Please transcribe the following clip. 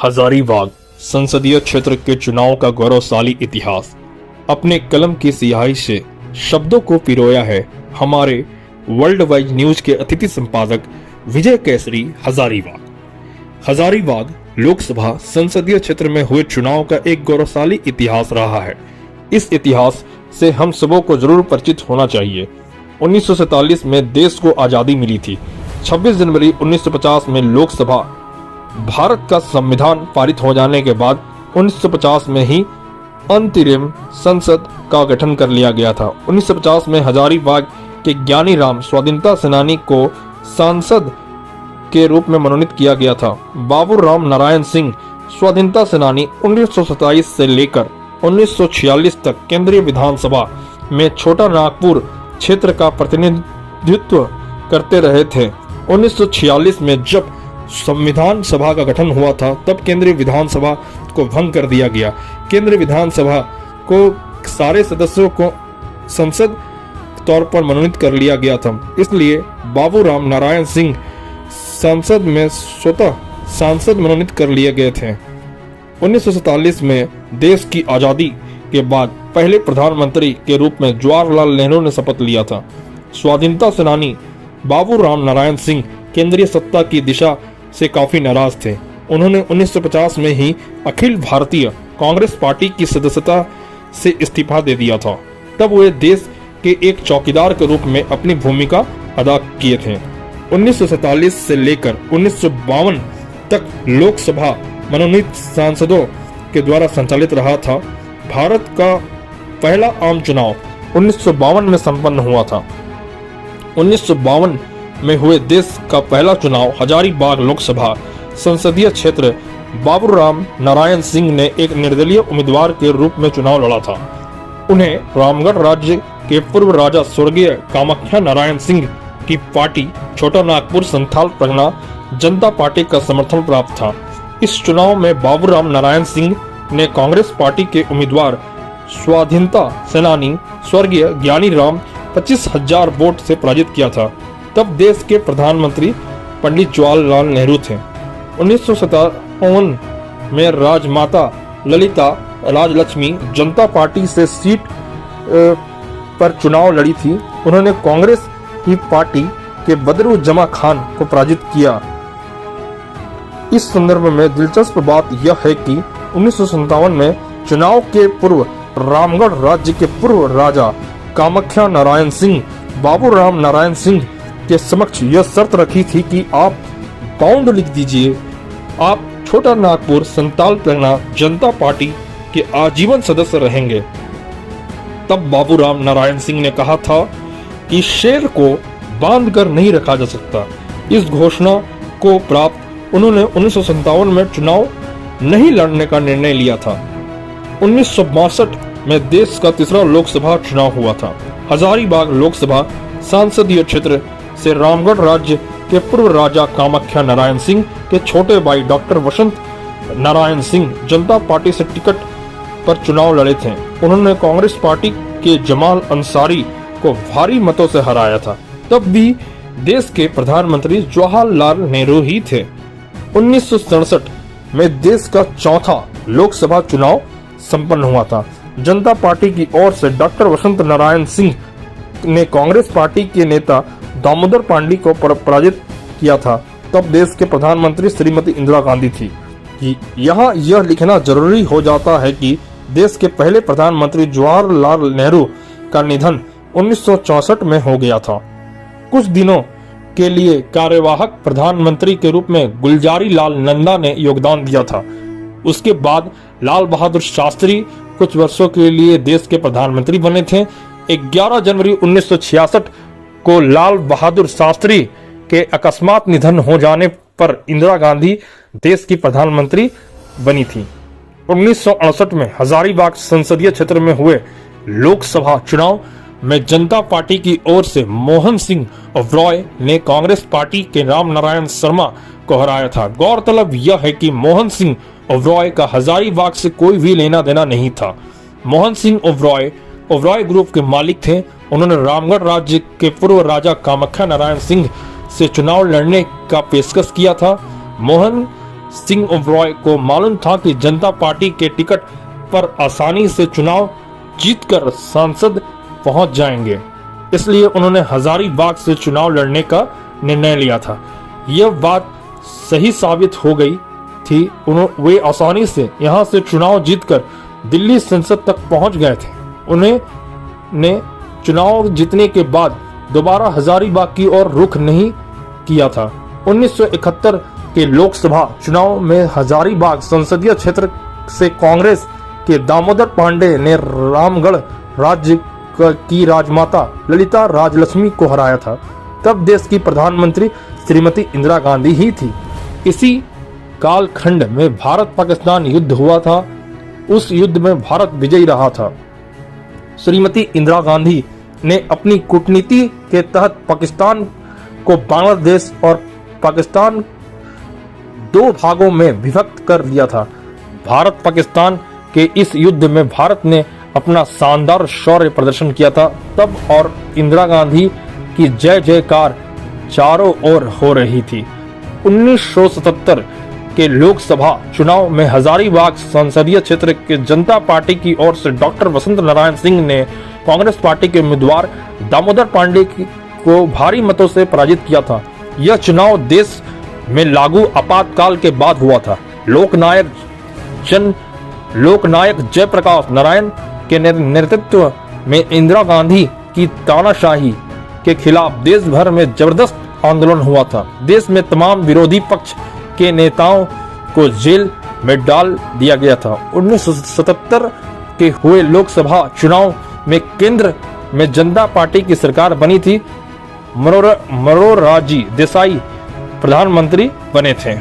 हजारीबाग संसदीय क्षेत्र के चुनाव का गौरवशाली इतिहास अपने कलम की स्याही से शब्दों को पिरोया है हमारे वर्ल्ड वाइड न्यूज के अतिथि संपादक विजय केसरी हजारीबाग। हजारीबाग लोकसभा संसदीय क्षेत्र में हुए चुनाव का एक गौरवशाली इतिहास रहा है। इस इतिहास से हम सबों को जरूर परिचित होना चाहिए। 1947 में देश को आजादी मिली थी। 26 जनवरी 1950 में लोकसभा भारत का संविधान पारित हो जाने के बाद 1950 में ही अंतरिम संसद का गठन कर लिया गया था। 1950 में हजारीबाग के ज्ञानी राम स्वाधीनता सेनानी को सांसद के रूप में मनोनीत किया गया था। बाबू राम नारायण सिंह स्वाधीनता सेनानी 1927 से लेकर 1946 तक केंद्रीय विधानसभा में छोटा नागपुर क्षेत्र का प्रतिनिधित्व करते रहे थे। 1946 में जब संविधान सभा का गठन हुआ था तब केंद्रीय विधानसभा को भंग कर दिया गया। केंद्रीय विधानसभा को सारे सदस्यों को संसद तौर पर मनोनीत कर लिया गया था। इसलिए बाबू राम नारायण सिंह संसद में स्वतः सांसद मनोनीत कर लिए गए थे। 1947 में देश की आजादी के बाद पहले प्रधानमंत्री के रूप में जवाहरलाल नेहरू ने शपथ लिया था। स्वाधीनता सेनानी बाबू राम नारायण सिंह केंद्रीय सत्ता की दिशा से काफी नाराज थे। उन्होंने 1950 में ही अखिल भारतीय कांग्रेस पार्टी की सदस्यता से इस्तीफा दे दिया था। तब वे देश के एक चौकीदार के रूप में अपनी भूमिका अदा किए थे। 1947 से लेकर 1952 तक लोकसभा मनोनीत सांसदों के द्वारा संचालित रहा था। भारत का पहला आम चुनाव 1952 में संपन्न हुआ था। 1952 में हुए देश का पहला चुनाव हजारीबाग लोकसभा संसदीय क्षेत्र बाबू राम नारायण सिंह ने एक निर्दलीय उम्मीदवार के रूप में चुनाव लड़ा था। उन्हें रामगढ़ राज्य के पूर्व राजा स्वर्गीय कामाख्या नारायण सिंह की पार्टी छोटा नागपुर संथाल प्रगना जनता पार्टी का समर्थन प्राप्त था। इस चुनाव में बाबू राम नारायण सिंह ने कांग्रेस पार्टी के उम्मीदवार स्वाधीनता सेनानी स्वर्गीय ज्ञानी राम 25,000 वोट से पराजित किया था। तब देश के प्रधानमंत्री पंडित जवाहरलाल नेहरू थे। 1957 में राजमाता ललिता राजलक्ष्मी जनता पार्टी से सीट पर चुनाव लड़ी थी। उन्होंने कांग्रेस की पार्टी के बदरुज्जमा खान को पराजित किया। इस संदर्भ में दिलचस्प बात यह है कि 1957 में चुनाव के पूर्व रामगढ़ राज्य के पूर्व राजा कामाख्या नारायण सिंह बाबू राम नारायण सिंह के समक्ष यह शर्त रखी थी कि आप बाउंड लिख दीजिए, आप छोटा नागपुर संथाल प्रगना जनता पार्टी के आजीवन सदस्य रहेंगे। तब बाबू राम नारायण सिंह ने कहा था कि शेर को बांध कर नहीं रखा जा सकता। इस घोषणा को प्राप्त उन्होंने 1957 में चुनाव नहीं लड़ने का निर्णय लिया था। 1962 में देश का तीसरा लोकसभा चुनाव हुआ था। हजारीबाग लोकसभा संसदीय क्षेत्र से रामगढ़ राज्य के पूर्व राजा कामाख्या नारायण सिंह के छोटे भाई डॉक्टर वसंत नारायण सिंह जनता पार्टी से टिकट पर चुनाव लड़े थे। उन्होंने कांग्रेस पार्टी के जमाल अंसारी को भारी मतों से हराया था। तब भी देश के प्रधानमंत्री जवाहरलाल नेहरू ही थे। 1967 में देश का चौथा लोकसभा चुनाव संपन्न हुआ था। जनता पार्टी की ओर से डॉक्टर वसंत नारायण सिंह ने कांग्रेस पार्टी के नेता दामोदर पांडे को पराजित किया था। तब देश के प्रधानमंत्री श्रीमती इंदिरा गांधी थी। यहाँ यह लिखना जरूरी हो जाता है कि देश के पहले प्रधानमंत्री जवाहरलाल नेहरू का निधन 1964 में हो गया था। कुछ दिनों के लिए कार्यवाहक प्रधानमंत्री के रूप में गुलजारी लाल नंदा ने योगदान दिया था। उसके बाद लाल बहादुर शास्त्री कुछ वर्षों के लिए देश के प्रधानमंत्री बने थे। 11 जनवरी 1966 को लाल बहादुर शास्त्री के अकस्मात निधन हो जाने पर इंदिरा गांधी देश की प्रधानमंत्री बनी थी। 1968 में हजारीबाग संसदीय क्षेत्र में हुए लोकसभा चुनाव में जनता पार्टी की ओर से मोहन सिंह ओबरॉय ने कांग्रेस पार्टी के राम नारायण शर्मा को हराया था। गौरतलब यह है कि मोहन सिंह ओबरॉय का हजारीबाग से कोई भी लेना देना नहीं था। मोहन सिंह ओबरॉय ग्रुप के मालिक थे। उन्होंने रामगढ़ राज्य के पूर्व राजा कामाख्या नारायण सिंह से चुनाव लड़ने का पेशकश किया था। मोहन सिंह ओबरॉय को मालूम था कि जनता पार्टी के टिकट पर आसानी से चुनाव जीतकर सांसद पहुंच जाएंगे, इसलिए उन्होंने हजारीबाग से चुनाव लड़ने का निर्णय लिया था। यह बात सही साबित हो गई थी। वे आसानी से यहां से चुनाव जीतकर दिल्ली संसद तक पहुंच गए थे। उन्होंने चुनाव जीतने के बाद दोबारा हजारीबाग की ओर रुख नहीं किया था। 1971 के लोकसभा चुनाव में हजारीबाग संसदीय क्षेत्र से कांग्रेस के दामोदर पांडे ने रामगढ़ राज्य की राजमाता ललिता राजलक्ष्मी को हराया था। तब देश की प्रधानमंत्री श्रीमती इंदिरा गांधी ही थी। इसी कालखंड में भारत पाकिस्तान युद्ध हुआ था। उस युद्ध में भारत विजयी रहा था। श्रीमती इंदिरा गांधी ने अपनी कूटनीति के तहत पाकिस्तान को बांग्लादेश और पाकिस्तान दो भागों में विभक्त कर दिया था। भारत पाकिस्तान के इस युद्ध में भारत ने अपना शानदार शौर्य प्रदर्शन किया था। तब और इंदिरा गांधी की जय जयकार चारों ओर हो रही थी। 1977 के लोकसभा चुनाव में हजारीबाग संसदीय क्षेत्र के जनता पार्टी की ओर से डॉक्टर वसंत नारायण सिंह ने कांग्रेस पार्टी के उम्मीदवार दामोदर पांडे को भारी मतों से पराजित किया था। यह चुनाव देश में लागू आपातकाल के बाद हुआ था। लोकनायक जयप्रकाश नारायण के नेतृत्व में इंदिरा गांधी की तानाशाही के खिलाफ देश भर में जबरदस्त आंदोलन हुआ था। देश में तमाम विरोधी पक्ष के नेताओं को जेल में डाल दिया गया था। 1977 के हुए लोकसभा चुनाव में केंद्र में जनता पार्टी की सरकार बनी थी। मोरारजी देसाई प्रधानमंत्री बने थे।